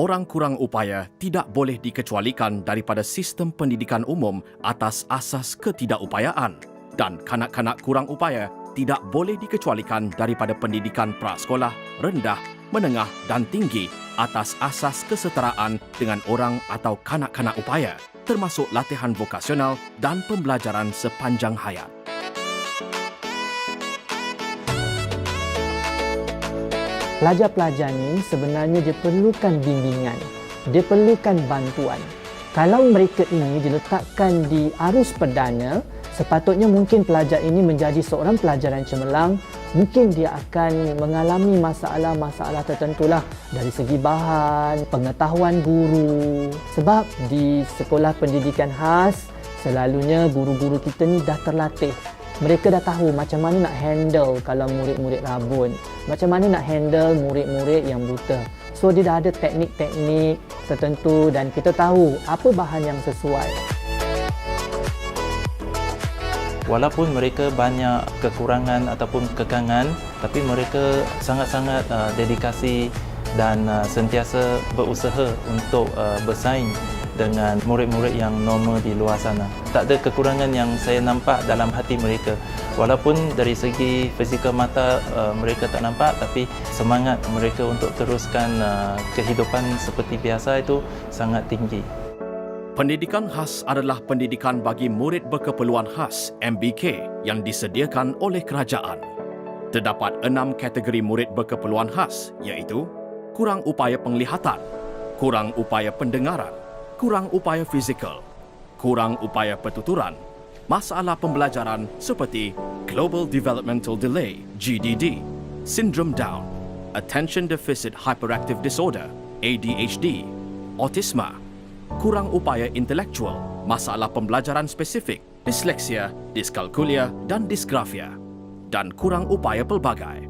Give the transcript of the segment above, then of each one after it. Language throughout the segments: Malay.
Orang kurang upaya tidak boleh dikecualikan daripada sistem pendidikan umum atas asas ketidakupayaan, dan kanak-kanak kurang upaya tidak boleh dikecualikan daripada pendidikan prasekolah, rendah, menengah dan tinggi atas asas kesetaraan dengan orang atau kanak-kanak upaya, termasuk latihan vokasional dan pembelajaran sepanjang hayat. Pelajar-pelajar ni sebenarnya dia perlukan bimbingan, dia perlukan bantuan. Kalau mereka ini diletakkan di arus perdana, sepatutnya mungkin pelajar ini menjadi seorang pelajar yang cemerlang, mungkin dia akan mengalami masalah-masalah tertentulah dari segi bahan, pengetahuan guru. Sebab di sekolah pendidikan khas, selalunya guru-guru kita ni dah terlatih. Mereka dah tahu macam mana nak handle kalau murid-murid rabun, macam mana nak handle murid-murid yang buta. So dia dah ada teknik-teknik tertentu dan kita tahu apa bahan yang sesuai. Walaupun mereka banyak kekurangan ataupun kekangan, tapi mereka sangat-sangat dedikasi dan sentiasa berusaha untuk bersaing dengan murid-murid yang normal di luar sana. Tak ada kekurangan yang saya nampak dalam hati mereka. Walaupun dari segi fizikal mata mereka tak nampak, tapi semangat mereka untuk teruskan kehidupan seperti biasa itu sangat tinggi. Pendidikan khas adalah pendidikan bagi murid berkeperluan khas (MBK) yang disediakan oleh kerajaan. Terdapat 6 kategori murid berkeperluan khas, iaitu kurang upaya penglihatan, kurang upaya pendengaran, kurang upaya fizikal, kurang upaya pertuturan, masalah pembelajaran seperti Global Developmental Delay (GDD), Syndrome Down, Attention Deficit Hyperactive Disorder (ADHD), autisma, kurang upaya intelektual, masalah pembelajaran spesifik, disleksia, diskalkulia dan disgrafia, dan kurang upaya pelbagai.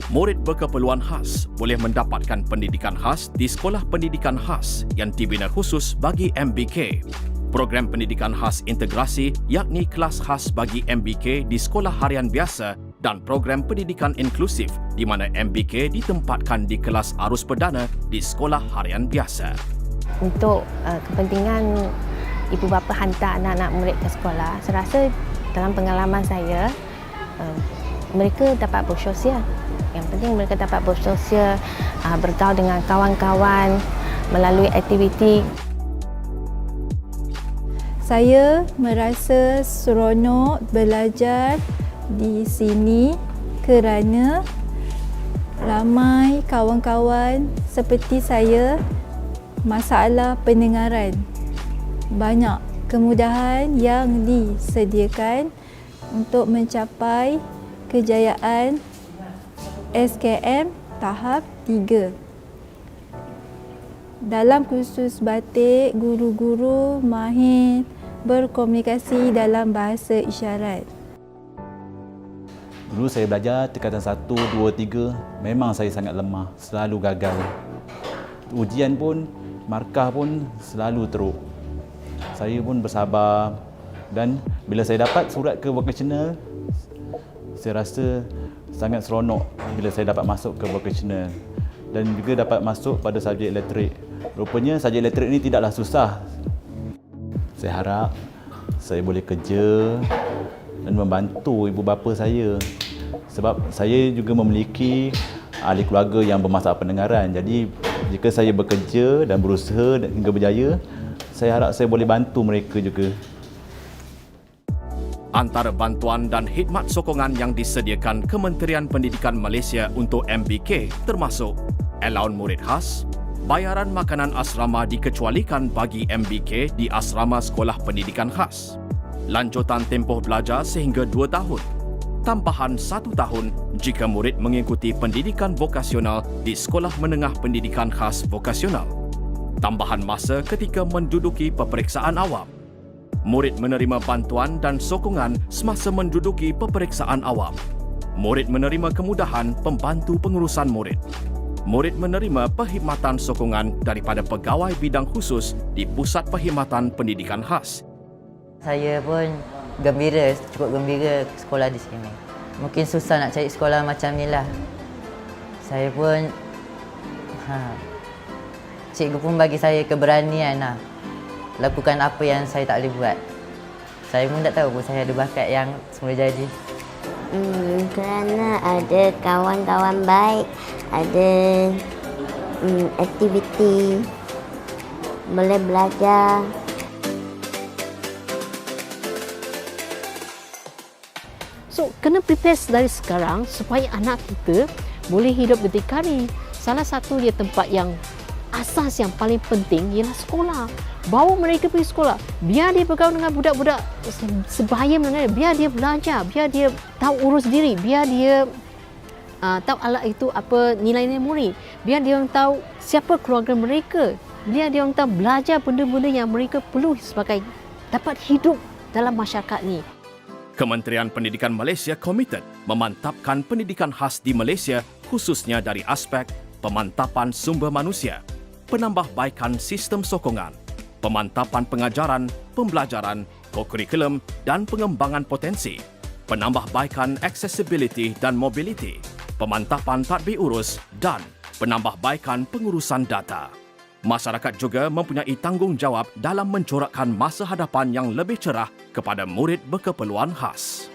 Murid berkeperluan khas boleh mendapatkan pendidikan khas di sekolah pendidikan khas yang dibina khusus bagi MBK. Program pendidikan khas integrasi yakni kelas khas bagi MBK di sekolah harian biasa dan program pendidikan inklusif di mana MBK ditempatkan di kelas arus perdana di sekolah harian biasa. Untuk kepentingan ibu bapa hantar anak-anak murid ke sekolah, saya rasa dalam pengalaman saya, mereka dapat bersosial. Yang penting mereka dapat bersosial, bergaul dengan kawan-kawan melalui aktiviti. Saya merasa seronok belajar di sini kerana ramai kawan-kawan seperti saya masalah pendengaran. Banyak kemudahan yang disediakan untuk mencapai kejayaan SKM tahap 3. Dalam kursus batik, guru-guru mahir berkomunikasi dalam bahasa isyarat. Dulu saya belajar tingkatan 1, 2, 3, memang saya sangat lemah, selalu gagal. Ujian pun, markah pun selalu teruk. Saya pun bersabar dan bila saya dapat surat ke vocational, saya rasa sangat seronok bila saya dapat masuk ke vocational dan juga dapat masuk pada subjek elektrik. Rupanya subjek elektrik ini tidaklah susah. Saya harap saya boleh kerja dan membantu ibu bapa saya sebab saya juga memiliki ahli keluarga yang bermasalah pendengaran. Jadi jika saya bekerja dan berusaha hingga berjaya, saya harap saya boleh bantu mereka juga. Antara bantuan dan khidmat sokongan yang disediakan Kementerian Pendidikan Malaysia untuk MBK termasuk allowance murid khas, bayaran makanan asrama dikecualikan bagi MBK di asrama sekolah pendidikan khas, lanjutan tempoh belajar sehingga 2 tahun, tambahan 1 tahun jika murid mengikuti pendidikan vokasional di sekolah menengah pendidikan khas vokasional, tambahan masa ketika menduduki peperiksaan awam. Murid menerima bantuan dan sokongan semasa menduduki peperiksaan awam. Murid menerima kemudahan pembantu pengurusan murid. Murid menerima perkhidmatan sokongan daripada pegawai bidang khusus di Pusat Perkhidmatan Pendidikan Khas. Saya pun gembira, cukup gembira sekolah di sini. Mungkin susah nak cari sekolah macam ni lah. Saya pun Cikgu pun bagi saya keberanian lah. Lakukan apa yang saya tak boleh buat. Saya pun tak tahu pun saya ada bakat yang semula jadi. Kerana ada kawan-kawan baik, ada aktiviti, boleh belajar. So, kena prepare dari sekarang supaya anak kita boleh hidup berdikari. Salah satu dia tempat yang asas yang paling penting ialah sekolah. Bawa mereka pergi sekolah. Biar dia bergaul dengan budak-budak sebaya mana, biar dia belajar, biar dia tahu urus diri, biar dia tahu alat itu apa nilai-nilai murid. Biar dia orang tahu siapa keluarga mereka. Biar dia orang tahu belajar benda-benda yang mereka perlu sebagai dapat hidup dalam masyarakat ni. Kementerian Pendidikan Malaysia komited memantapkan pendidikan khas di Malaysia khususnya dari aspek pemantapan sumber manusia, penambahbaikan sistem sokongan, pemantapan pengajaran, pembelajaran, kokurikulum dan pengembangan potensi, penambahbaikan accessibility dan mobility, pemantapan tadbir urus dan penambahbaikan pengurusan data. Masyarakat juga mempunyai tanggungjawab dalam mencorakkan masa hadapan yang lebih cerah kepada murid berkeperluan khas.